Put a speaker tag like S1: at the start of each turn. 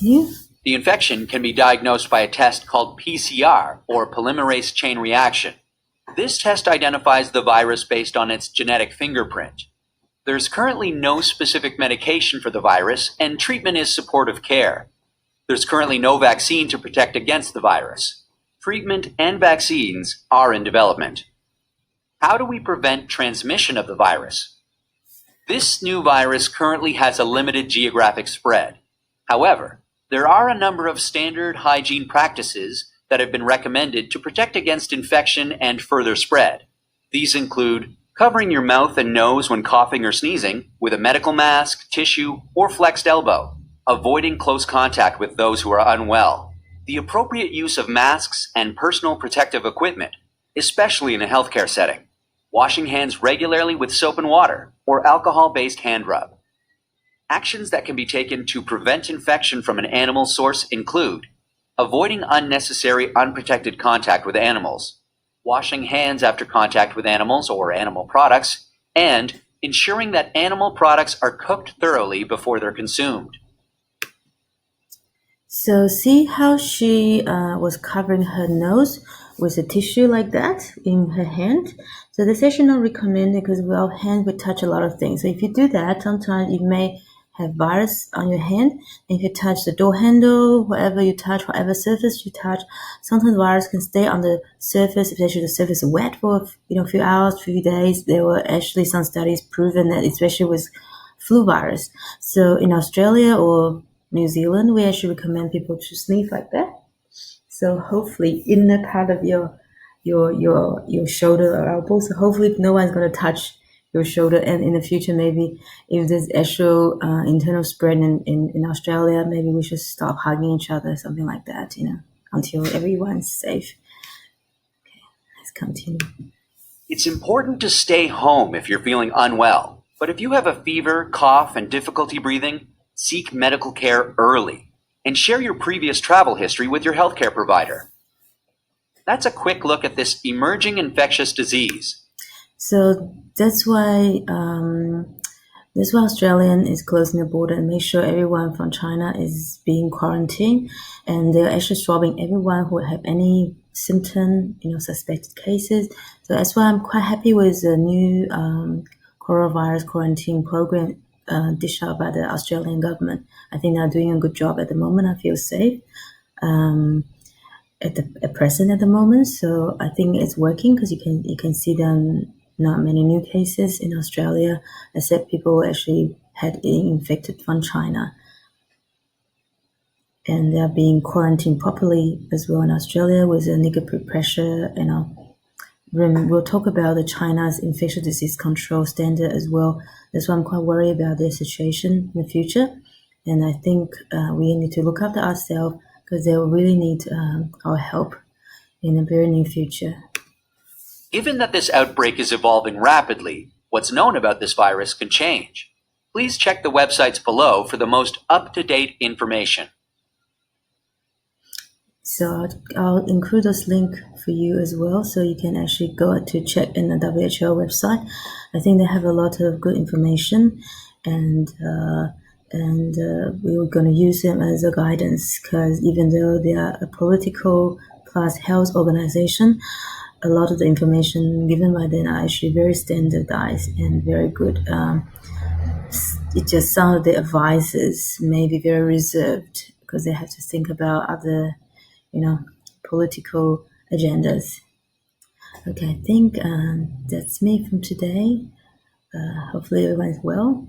S1: Continue.
S2: The infection can be diagnosed by a test called PCR, or polymerase chain reaction. This test identifies the virus based on its genetic fingerprint. There's currently no specific medication for the virus, and treatment is supportive care. There's currently no vaccine to protect against the virus. Treatment and vaccines are in development. How do we prevent transmission of the virus? This new virus currently has a limited geographic spread. However, there are a number of standard hygiene practices that have been recommended to protect against infection and further spread. These include covering your mouth and nose when coughing or sneezing with a medical mask, tissue, or flexed elbow, avoiding close contact with those who are unwell, the appropriate use of masks and personal protective equipment, especially in a healthcare setting, washing hands regularly with soap and water or alcohol-based hand rub. Actions that can be taken to prevent infection from an animal source include avoiding unnecessary unprotected contact with animals, washing hands after contact with animals or animal products, and ensuring that animal products are cooked thoroughly before they're consumed.
S1: So see how she was covering her nose with a tissue like that in her hand? So that's actually not recommended because our hand will touch a lot of things. So if you do that, sometimes you may have virus on your hand. And if you touch the door handle, whatever you touch, whatever surface you touch, sometimes virus can stay on the surface, especially the surface is wet for a few hours, few days. There were actually some studies proven that, especially with flu virus. So in Australia or New Zealand, we actually recommend people to sneeze like that. So hopefully in the part of your shoulder or elbow, so hopefully no one's going to touch your shoulder. And in the future, maybe if there's actual internal spread in Australia, maybe we should stop hugging each other, something like that, until everyone's safe. Okay, let's continue.
S2: It's important to stay home if you're feeling unwell, but if you have a fever, cough, and difficulty breathing, seek medical care early and share your previous travel history with your healthcare provider. That's a quick look at this emerging infectious disease.
S1: So that's why Australian is closing the border and make sure everyone from China is being quarantined, and they're actually swabbing everyone who have any symptom, suspected cases. So that's why I'm quite happy with the new coronavirus quarantine program dished out by the Australian government. I think they're doing a good job at the moment. I feel safe at present at the moment. So I think it's working because you can see them. Not many new cases in Australia, except people actually had infected from China. And they are being quarantined properly as well in Australia with a negative pressure. We'll talk about the China's infectious disease control standard as well. That's why I'm quite worried about their situation in the future. And I think we need to look after ourselves because they will really need our help in the very near future.
S2: Given that this outbreak is evolving rapidly, what's known about this virus can change. Please check the websites below for the most up-to-date information.
S1: So I'll include this link for you as well, so you can actually go to check in the WHO website. I think they have a lot of good information, and we're going to use them as a guidance because even though they are a political plus health organization, a lot of the information given by them are actually very standardized and very good. It's just some of the advices may be very reserved because they have to think about other, political agendas. Okay, I think that's me from today. Hopefully everyone's well.